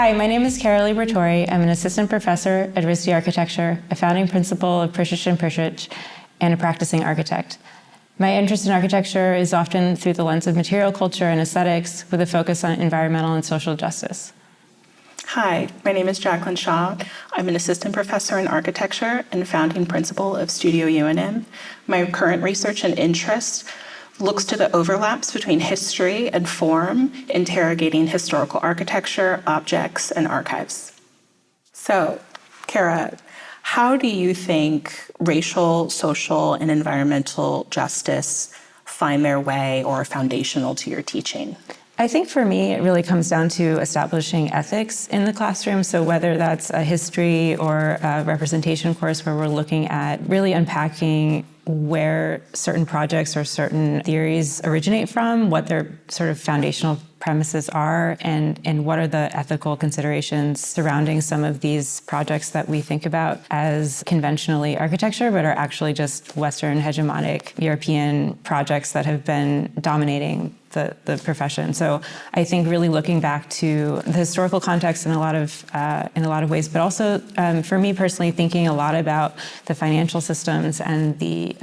Hi, my name is Cara Liberatore. I'm an assistant professor at RISD Architecture, a founding principal of Prishich, and a practicing architect. My interest in architecture is often through the lens of material culture and aesthetics, with a focus on environmental and social justice. Hi, my name is Jacqueline Shaw. I'm an assistant professor in architecture and founding principal of Studio UNM. My current research and interest looks to the overlaps between history and form, interrogating historical architecture, objects, and archives. So, Cara, how do you think racial, social, and environmental justice find their way or are foundational to your teaching? I think for me, it really comes down to establishing ethics in the classroom. So whether that's a history or a representation course where we're looking at really unpacking where certain projects or certain theories originate from, what their sort of foundational premises are, and what are the ethical considerations surrounding some of these projects that we think about as conventionally architecture, but are actually just Western hegemonic European projects that have been dominating the profession. So I think really looking back to the historical context in a lot of ways, but also for me personally, thinking a lot about the financial systems and the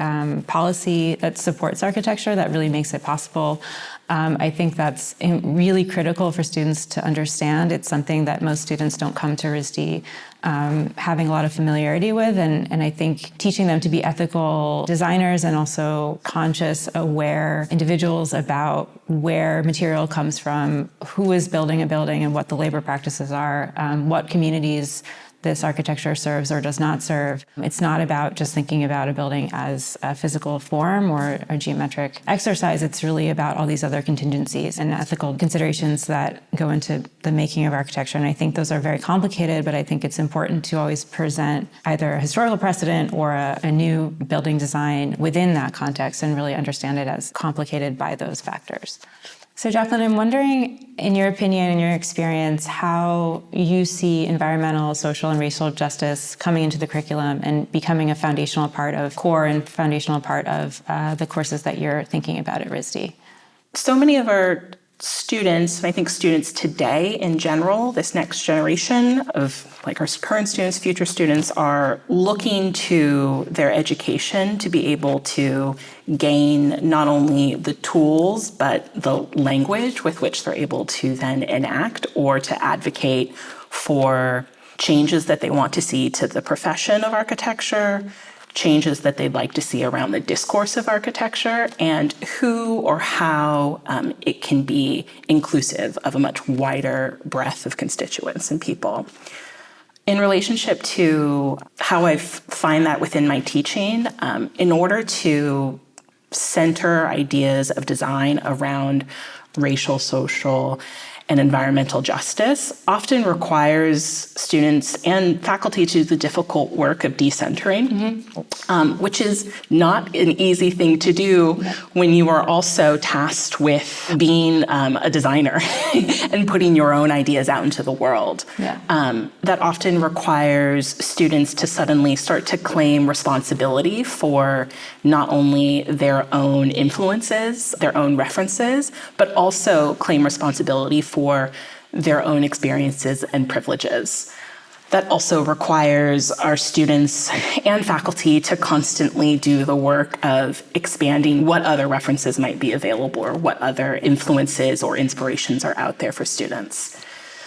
policy that supports architecture that really makes it possible. I think that's really critical for students to understand. It's something that most students don't come to RISD having a lot of familiarity with, and I think teaching them to be ethical designers and also conscious, aware individuals about where material comes from, who is building a building and what the labor practices are, what communities this architecture serves or does not serve. It's not about just thinking about a building as a physical form or a geometric exercise. It's really about all these other contingencies and ethical considerations that go into the making of architecture. And I think those are very complicated, but I think it's important to always present either a historical precedent or a new building design within that context and really understand it as complicated by those factors. So Jacqueline, I'm wondering, in your opinion, in your experience, how you see environmental, social, and racial justice coming into the curriculum and becoming a foundational part of core and foundational part of the courses that you're thinking about at RISD. So many of our students, and I think students today in general, this next generation of like our current students, future students, are looking to their education to be able to gain not only the tools, but the language with which they're able to then enact or to advocate for changes that they want to see to the profession of architecture, changes that they'd like to see around the discourse of architecture, and who or how it can be inclusive of a much wider breadth of constituents and people. In relationship to how I find that within my teaching, in order to center ideas of design around racial, social, and environmental justice often requires students and faculty to do the difficult work of decentering, which is not an easy thing to do when you are also tasked with being a designer and putting your own ideas out into the world. That often requires students to suddenly start to claim responsibility for not only their own influences, their own references, but also claim responsibility for their own experiences and privileges. That also requires our students and faculty to constantly do the work of expanding what other references might be available or what other influences or inspirations are out there for students.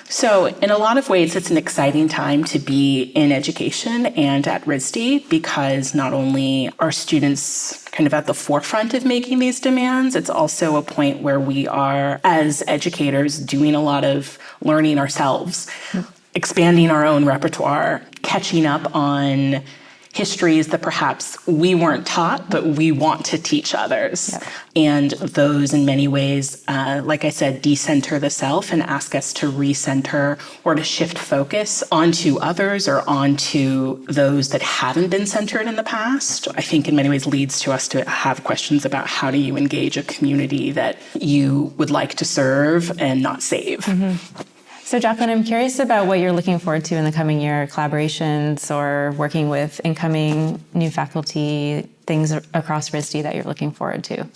So in a lot of ways, it's an exciting time to be in education and at RISD because not only are students kind of at the forefront of making these demands, it's also a point where we are, as educators, doing a lot of learning ourselves, expanding our own repertoire, catching up on histories that perhaps we weren't taught, but we want to teach others. And those, in many ways, like I said, decenter the self and ask us to recenter or to shift focus onto others or onto those that haven't been centered in the past. I think in many ways leads to us to have questions about how do you engage a community that you would like to serve and not save. So Jacqueline, I'm curious about what you're looking forward to in the coming year, collaborations or working with incoming new faculty, things across RISD that you're looking forward to.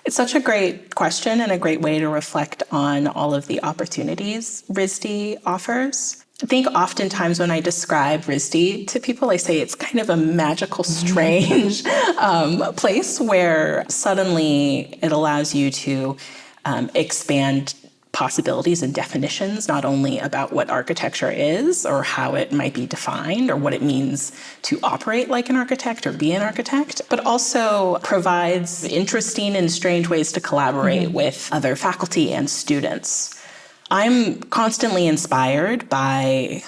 It's such a great question and a great way to reflect on all of the opportunities RISD offers. I think oftentimes when I describe RISD to people, I say it's kind of a magical, strange place where suddenly it allows you to expand possibilities and definitions, not only about what architecture is or how it might be defined or what it means to operate like an architect or be an architect, but also provides interesting and strange ways to collaborate with other faculty and students. I'm constantly inspired by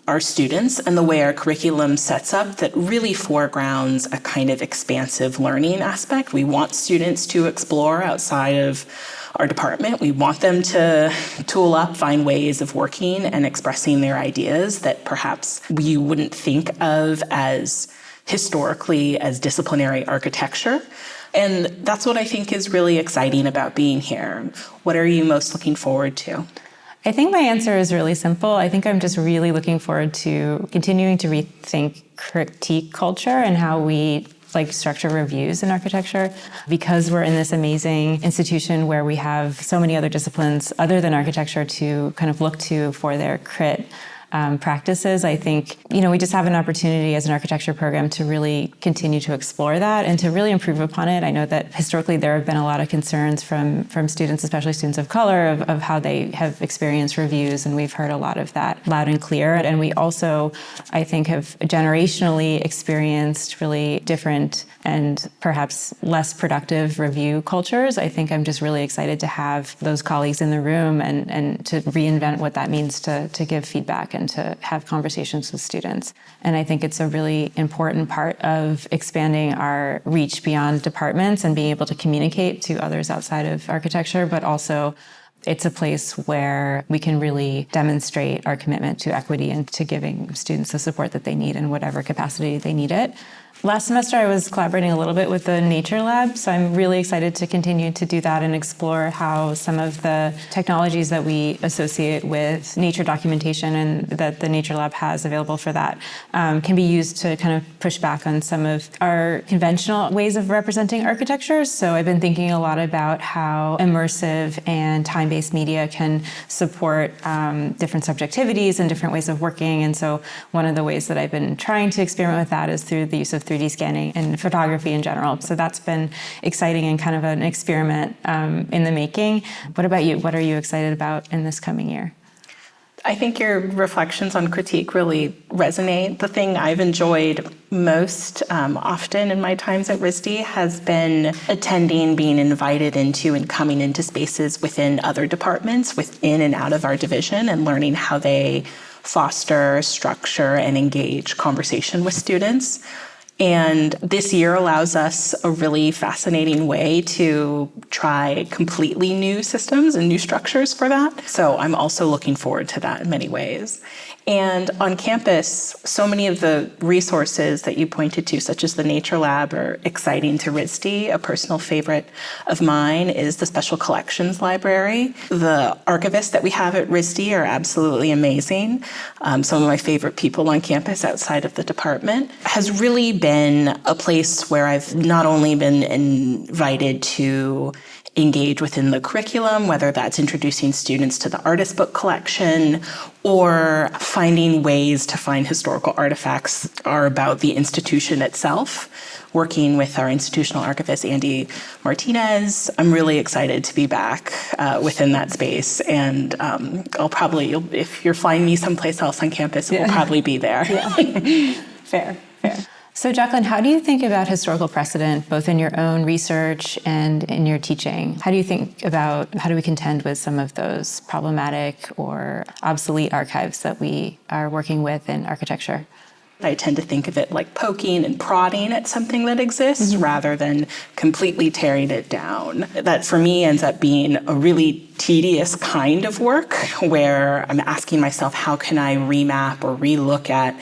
our students and the way our curriculum sets up that really foregrounds a kind of expansive learning aspect. We want students to explore outside of our department. We want them to tool up, find ways of working and expressing their ideas that perhaps we wouldn't think of as historically as disciplinary architecture. And that's what I think is really exciting about being here. What are you most looking forward to? I think my answer is really simple. I think I'm just really looking forward to continuing to rethink critique culture and how we structure reviews in architecture, because we're in this amazing institution where we have so many other disciplines other than architecture to kind of look to for their crit practices. I think, we just have an opportunity as an architecture program to really continue to explore that and to really improve upon it. I know that historically there have been a lot of concerns from students, especially students of color, of how they have experienced reviews, and we've heard a lot of that loud and clear. And we also, I think, have generationally experienced really different and perhaps less productive review cultures. I think I'm just really excited to have those colleagues in the room and to reinvent what that means to give feedback and to have conversations with students. And I think it's a really important part of expanding our reach beyond departments and being able to communicate to others outside of architecture, but also it's a place where we can really demonstrate our commitment to equity and to giving students the support that they need in whatever capacity they need it. Last semester, I was collaborating a little bit with the Nature Lab, so I'm really excited to continue to do that and explore how some of the technologies that we associate with nature documentation and that the Nature Lab has available for that can be used to kind of push back on some of our conventional ways of representing architecture. So I've been thinking a lot about how immersive and time-based media can support different subjectivities and different ways of working. And so one of the ways that I've been trying to experiment with that is through the use of 3D scanning and photography in general. So that's been exciting and kind of an experiment in the making. What about you? What are you excited about in this coming year? I think your reflections on critique really resonate. The thing I've enjoyed most often in my times at RISD has been attending, being invited into and coming into spaces within other departments, within and out of our division, and learning how they foster, structure, and engage conversation with students. And this year allows us a really fascinating way to try completely new systems and new structures for that. So I'm also looking forward to that in many ways. And on campus, so many of the resources that you pointed to, such as the Nature Lab, are exciting to RISD. A personal favorite of mine is the Special Collections Library. The archivists that we have at RISD are absolutely amazing. Some of my favorite people on campus outside of the department. Has really been a place where I've not only been invited to engage within the curriculum, whether that's introducing students to the artist book collection or finding ways to find historical artifacts are about the institution itself. Working with our institutional archivist, Andy Martinez, I'm really excited to be back within that space. And I'll probably, if you're flying me someplace else on campus, it will probably be there. Yeah. Fair. So Jacqueline, how do you think about historical precedent, both in your own research and in your teaching? How do you think about, how do we contend with some of those problematic or obsolete archives that we are working with in architecture? I tend to think of it like poking and prodding at something that exists rather than completely tearing it down. That for me ends up being a really tedious kind of work where I'm asking myself, how can I remap or relook at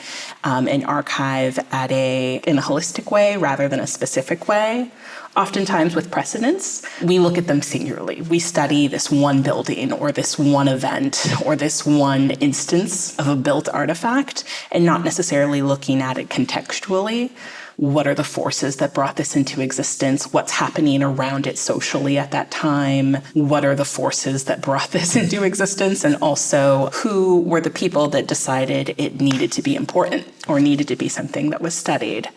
an archive in a holistic way rather than a specific way? Oftentimes with precedents, we look at them singularly. We study this one building or this one event or this one instance of a built artifact and not necessarily looking at it contextually. what are the forces that brought this into existence, what's happening around it socially at that time, what are the forces that brought this into existence, and also who were the people that decided it needed to be important or needed to be something that was studied.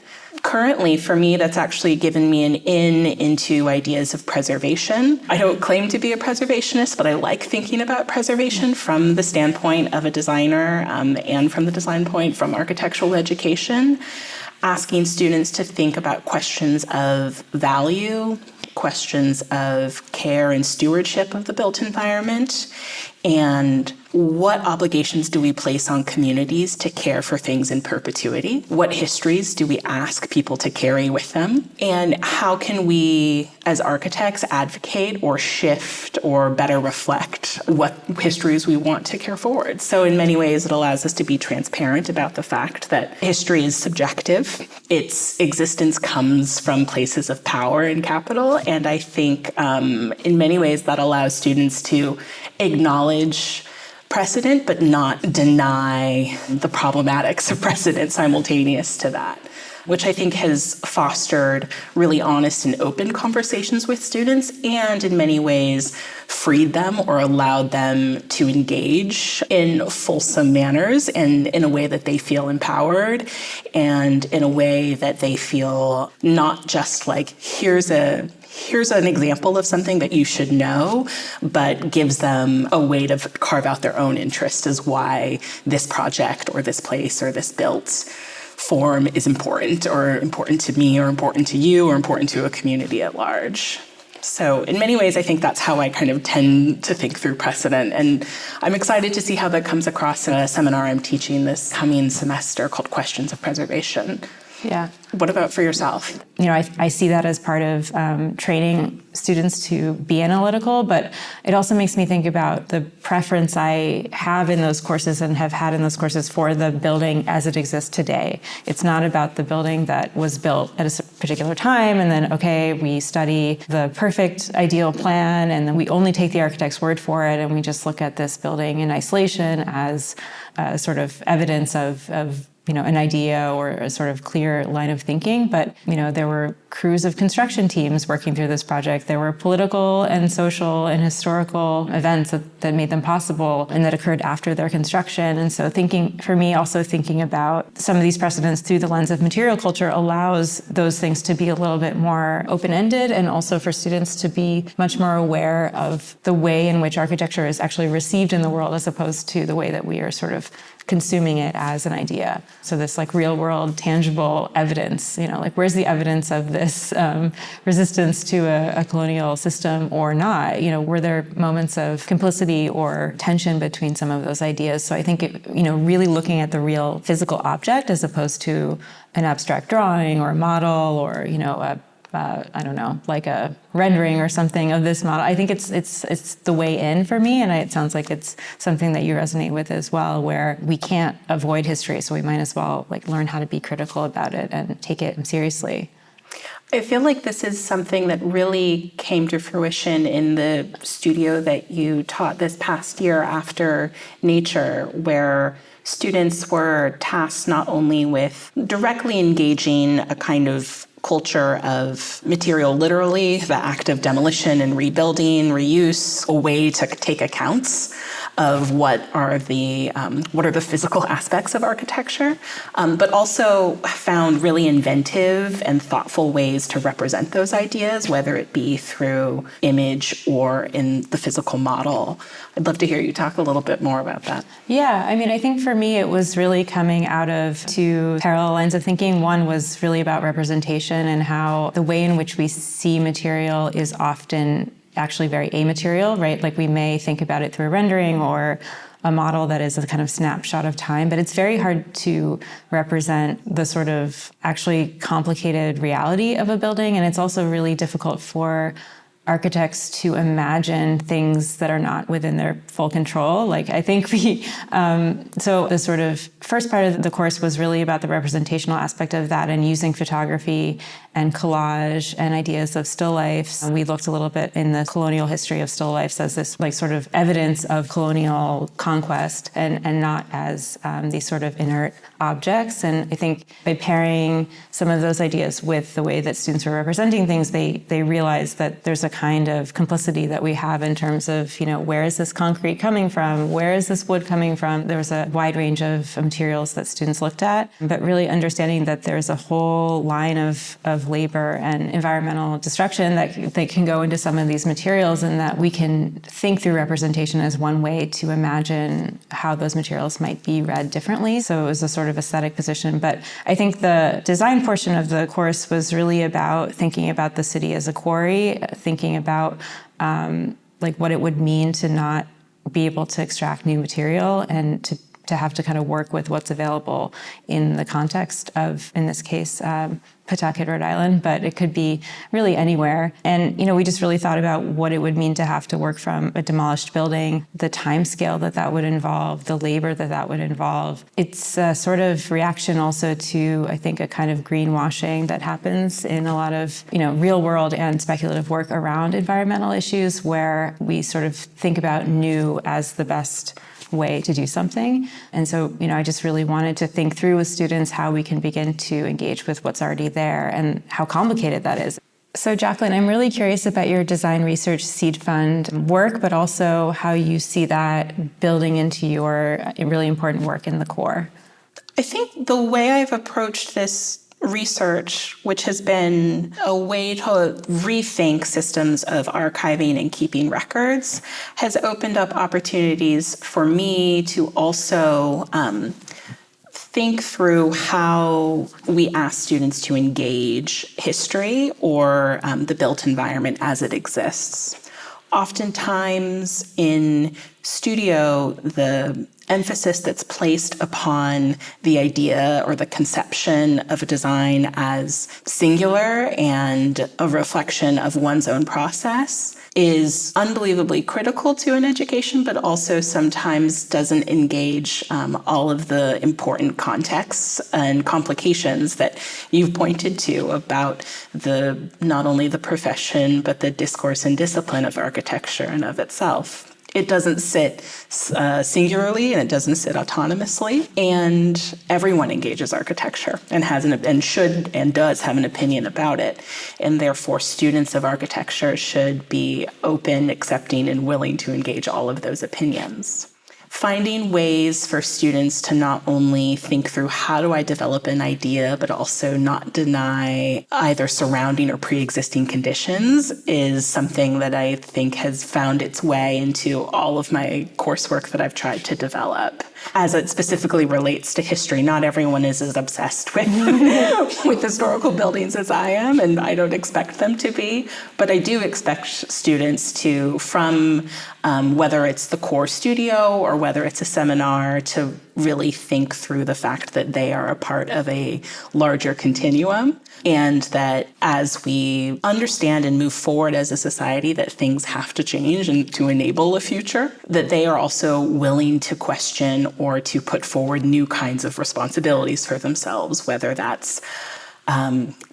Currently, for me, that's actually given me an into ideas of preservation. I don't claim to be a preservationist, but I like thinking about preservation from the standpoint of a designer and from the design point from architectural education, asking students to think about questions of value, questions of care and stewardship of the built environment, and what obligations do we place on communities to care for things in perpetuity? What histories do we ask people to carry with them? And how can we, as architects, advocate or shift or better reflect what histories we want to carry forward? So in many ways, it allows us to be transparent about the fact that history is subjective. Its existence comes from places of power and capital. And I think in many ways that allows students to acknowledge precedent, but not deny the problematics of precedent simultaneous to that, which I think has fostered really honest and open conversations with students and in many ways freed them or allowed them to engage in fulsome manners and in a way that they feel empowered and in a way that they feel not just like, here's an example of something that you should know, but gives them a way to carve out their own interest as why this project or this place or this built form is important or important to me or important to you or important to a community at large. So in many ways, I think that's how I kind of tend to think through precedent. And I'm excited to see how that comes across in a seminar I'm teaching this coming semester called Questions of Preservation. Yeah. What about for yourself? You know, I see that as part of training students to be analytical, but it also makes me think about the preference I have in those courses and have had in those courses for the building as it exists today. It's not about the building that was built at a particular time and then, okay, we study the perfect ideal plan and then we only take the architect's word for it and we just look at this building in isolation as sort of evidence of an idea or a sort of clear line of thinking. But, there were crews of construction teams working through this project. There were political and social and historical events that made them possible and that occurred after their construction. And so thinking about some of these precedents through the lens of material culture allows those things to be a little bit more open-ended and also for students to be much more aware of the way in which architecture is actually received in the world as opposed to the way that we are sort of consuming it as an idea. So this like real world, tangible evidence, where's the evidence of this resistance to a colonial system or not? Were there moments of complicity or tension between some of those ideas? So I think, really looking at the real physical object as opposed to an abstract drawing or a model or, like a rendering or something of this model. I think it's the way in for me, and it sounds like it's something that you resonate with as well, where we can't avoid history, so we might as well learn how to be critical about it and take it seriously. I feel like this is something that really came to fruition in the studio that you taught this past year after Nature, where students were tasked not only with directly engaging a kind of culture of material literally, the act of demolition and rebuilding, reuse, a way to take accounts of what are the physical aspects of architecture, but also found really inventive and thoughtful ways to represent those ideas, whether it be through image or in the physical model. I'd love to hear you talk a little bit more about that. Yeah, I think for me, it was really coming out of two parallel lines of thinking. One was really about representation and how the way in which we see material is often actually very amaterial, right? Like we may think about it through a rendering or a model that is a kind of snapshot of time, but it's very hard to represent the sort of actually complicated reality of a building. And it's also really difficult for architects to imagine things that are not within their full control. I think so the sort of first part of the course was really about the representational aspect of that and using photography and collage and ideas of still lifes. We looked a little bit in the colonial history of still lifes as this like sort of evidence of colonial conquest and not as these sort of inert objects. And I think by pairing some of those ideas with the way that students were representing things, they realized that there's a kind of complicity that we have in terms of, where is this concrete coming from? Where is this wood coming from? There was a wide range of materials that students looked at, but really understanding that there's a whole line of labor and environmental destruction that they can go into some of these materials, and that we can think through representation as one way to imagine how those materials might be read differently. So it was a sort of aesthetic position. But I think the design portion of the course was really about thinking about the city as a quarry, thinking about like what it would mean to not be able to extract new material and to have to kind of work with what's available in the context of, in this case, Pawtucket, Rhode Island, but it could be really anywhere. And, we just really thought about what it would mean to have to work from a demolished building, the time scale that would involve, the labor that would involve. It's a sort of reaction also to, I think, a kind of greenwashing that happens in a lot of, real world and speculative work around environmental issues, where we sort of think about new as the best way to do something. And so, I just really wanted to think through with students how we can begin to engage with what's already there and how complicated that is. So Jacqueline, I'm really curious about your design research seed fund work, but also how you see that building into your really important work in the core. I think the way I've approached this research, which has been a way to rethink systems of archiving and keeping records, has opened up opportunities for me to also think through how we ask students to engage history or the built environment as it exists. Oftentimes in studio, the emphasis that's placed upon the idea or the conception of a design as singular and a reflection of one's own process is unbelievably critical to an education, but also sometimes doesn't engage all of the important contexts and complications that you've pointed to about not only the profession, but the discourse and discipline of architecture in of itself. It doesn't sit singularly, and it doesn't sit autonomously, and everyone engages architecture and should and does have an opinion about it, and therefore students of architecture should be open, accepting, and willing to engage all of those opinions. Finding ways for students to not only think through how do I develop an idea, but also not deny either surrounding or pre-existing conditions is something that I think has found its way into all of my coursework that I've tried to develop. As it specifically relates to history, not everyone is as obsessed with, with historical buildings as I am, and I don't expect them to be, but I do expect students to, from whether it's the core studio or whether it's a seminar, to really think through the fact that they are a part of a larger continuum, and that as we understand and move forward as a society that things have to change and to enable a future, that they are also willing to question or to put forward new kinds of responsibilities for themselves, whether that's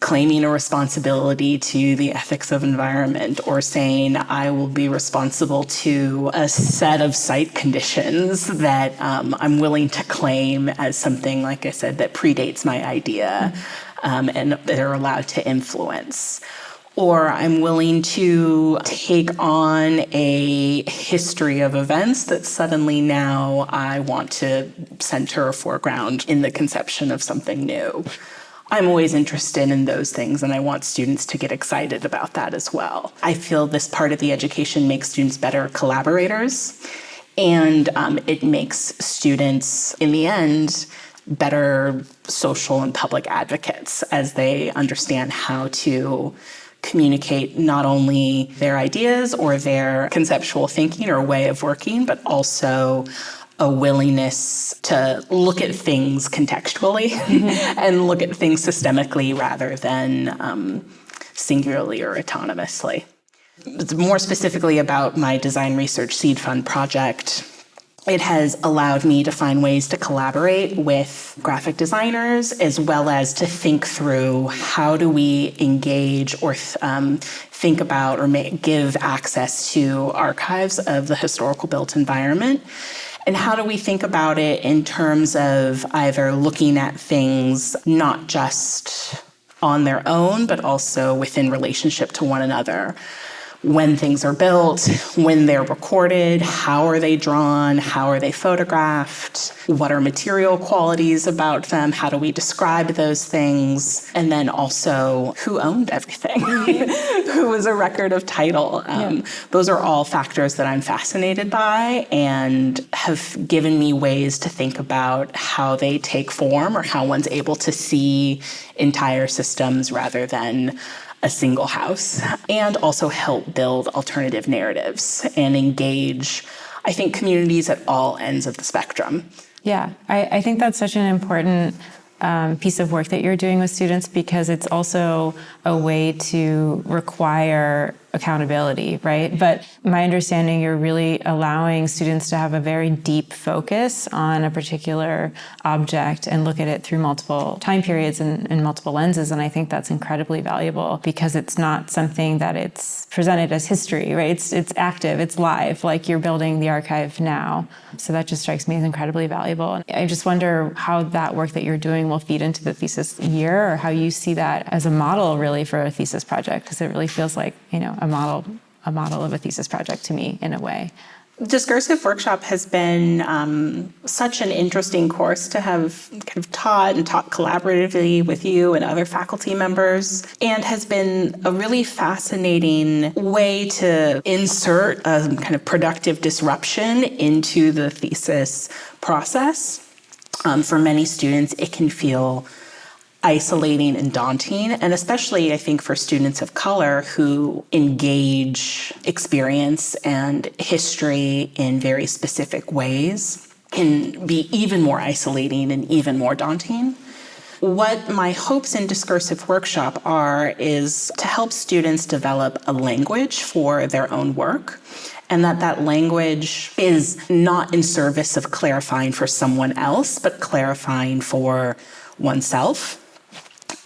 claiming a responsibility to the ethics of environment, or saying I will be responsible to a set of site conditions that I'm willing to claim as something, like I said, that predates my idea and that are allowed to influence. Or I'm willing to take on a history of events that suddenly now I want to center or foreground in the conception of something new. I'm always interested in those things, and I want students to get excited about that as well. I feel this part of the education makes students better collaborators, and it makes students, in the end, better social and public advocates as they understand how to communicate not only their ideas or their conceptual thinking or way of working, but also a willingness to look at things contextually and look at things systemically rather than singularly or autonomously. More specifically about my design research seed fund project, It has allowed me to find ways to collaborate with graphic designers, as well as to think through how do we engage or think about or give access to archives of the historical built environment. And how do we think about it in terms of either looking at things not just on their own, but also within relationship to one another? When things are built, when they're recorded, how are they drawn, how are they photographed, what are material qualities about them, how do we describe those things, and then also who owned everything, who was a record of title. Those are all factors that I'm fascinated by and have given me ways to think about how they take form or how one's able to see entire systems rather than a single house, and also help build alternative narratives and engage, I think, communities at all ends of the spectrum. Yeah, I think that's such an important piece of work that you're doing with students, because it's also a way to require accountability, right? But my understanding, you're really allowing students to have a very deep focus on a particular object and look at it through multiple time periods and multiple lenses. And I think that's incredibly valuable, because it's not something that it's presented as history, right? It's active, it's live, like you're building the archive now. So that just strikes me as incredibly valuable. And I just wonder how that work that you're doing will feed into the thesis year, or how you see that as a model really for a thesis project, because it really feels like, a model of a thesis project to me in a way. Discursive Workshop has been such an interesting course to have kind of taught collaboratively with you and other faculty members, and has been a really fascinating way to insert a kind of productive disruption into the thesis process. For many students, it can feel isolating and daunting, and especially, I think, for students of color who engage experience and history in very specific ways, can be even more isolating and even more daunting. What my hopes in Discursive Workshop is to help students develop a language for their own work, and that language is not in service of clarifying for someone else, but clarifying for oneself.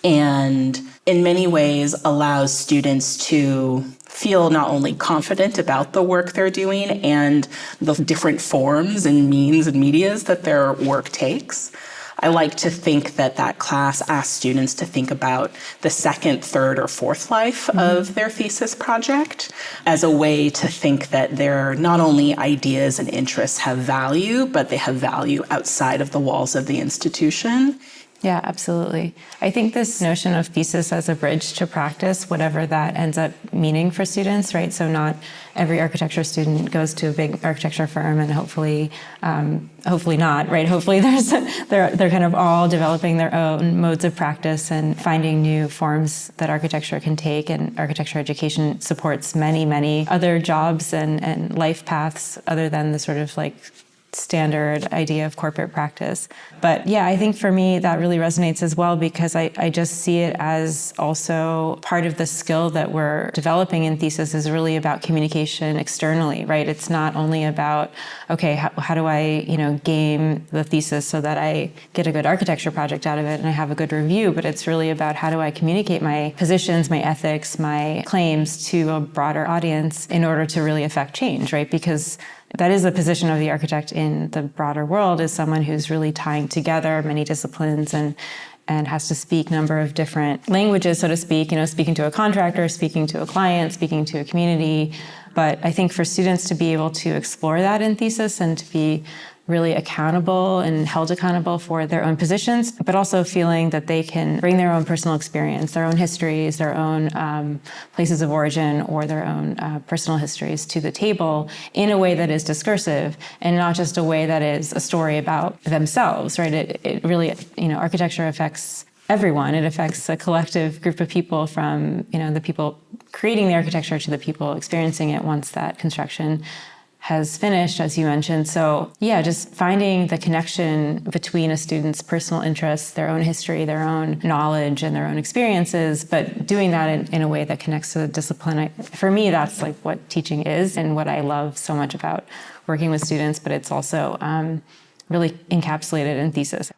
And in many ways allows students to feel not only confident about the work they're doing and the different forms and means and medias that their work takes. I like to think that class asks students to think about the second, third, or fourth life of their thesis project as a way to think that their not only ideas and interests have value, but they have value outside of the walls of the institution. Yeah, absolutely. I think this notion of thesis as a bridge to practice, whatever that ends up meaning for students, right? So not every architecture student goes to a big architecture firm, and hopefully not, right? Hopefully they're kind of all developing their own modes of practice and finding new forms that architecture can take. And architecture education supports many, many other jobs and life paths other than the sort of like standard idea of corporate practice. But yeah, I think for me that really resonates as well, because I just see it as also part of the skill that we're developing in thesis is really about communication externally, right? It's not only about, okay, how do I, game the thesis so that I get a good architecture project out of it and I have a good review, but it's really about how do I communicate my positions, my ethics, my claims to a broader audience in order to really affect change, right? Because that is the position of the architect in the broader world, is someone who's really tying together many disciplines and has to speak a number of different languages, so to speak, speaking to a contractor, speaking to a client, speaking to a community. But I think for students to be able to explore that in thesis and to be really accountable and held accountable for their own positions, but also feeling that they can bring their own personal experience, their own histories, their own places of origin, or their own personal histories to the table in a way that is discursive and not just a way that is a story about themselves, right? It really, architecture affects everyone. It affects a collective group of people, from, the people creating the architecture to the people experiencing it once that construction has finished, as you mentioned. So yeah, just finding the connection between a student's personal interests, their own history, their own knowledge, and their own experiences, but doing that in a way that connects to the discipline. For me, that's like what teaching is and what I love so much about working with students, but it's also really encapsulated in Thesis.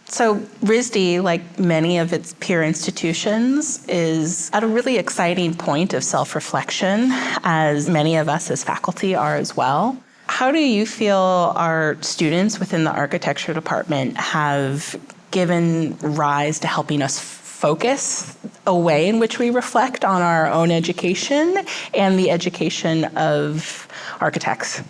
So RISD, like many of its peer institutions, is at a really exciting point of self-reflection, as many of us as faculty are as well. How do you feel our students within the architecture department have given rise to helping us focus a way in which we reflect on our own education and the education of architects?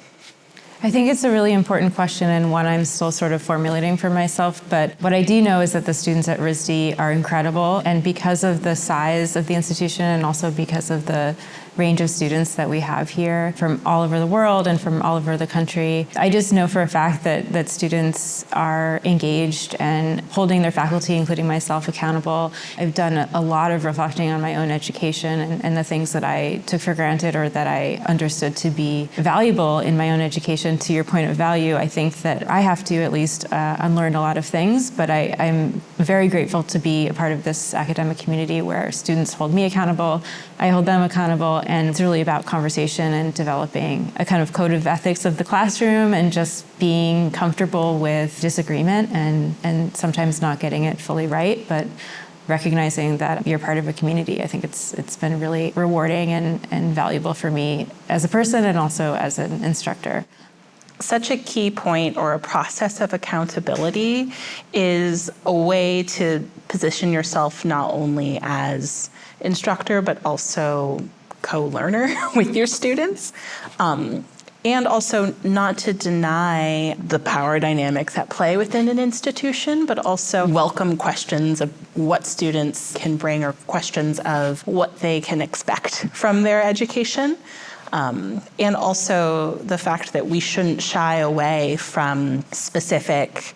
I think it's a really important question and one I'm still sort of formulating for myself, but what I do know is that the students at RISD are incredible, and because of the size of the institution and also because of the range of students that we have here from all over the world and from all over the country, I just know for a fact that students are engaged and holding their faculty, including myself, accountable. I've done a lot of reflecting on my own education and the things that I took for granted or that I understood to be valuable in my own education. To your point of value, I think that I have to at least unlearn a lot of things, but I'm very grateful to be a part of this academic community where students hold me accountable, I hold them accountable, and it's really about conversation and developing a kind of code of ethics of the classroom and just being comfortable with disagreement and sometimes not getting it fully right, but recognizing that you're part of a community. I think it's been really rewarding and valuable for me as a person and also as an instructor. Such a key point or a process of accountability is a way to position yourself not only as instructor, but also co-learner with your students. And also not to deny the power dynamics at play within an institution, but also welcome questions of what students can bring or questions of what they can expect from their education. And also the fact that we shouldn't shy away from specific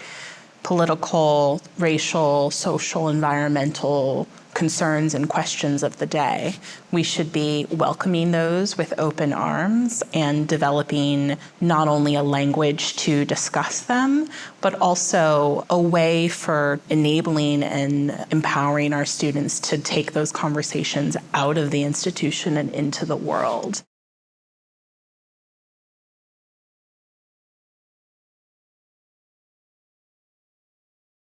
political, racial, social, environmental concerns and questions of the day. We should be welcoming those with open arms and developing not only a language to discuss them, but also a way for enabling and empowering our students to take those conversations out of the institution and into the world.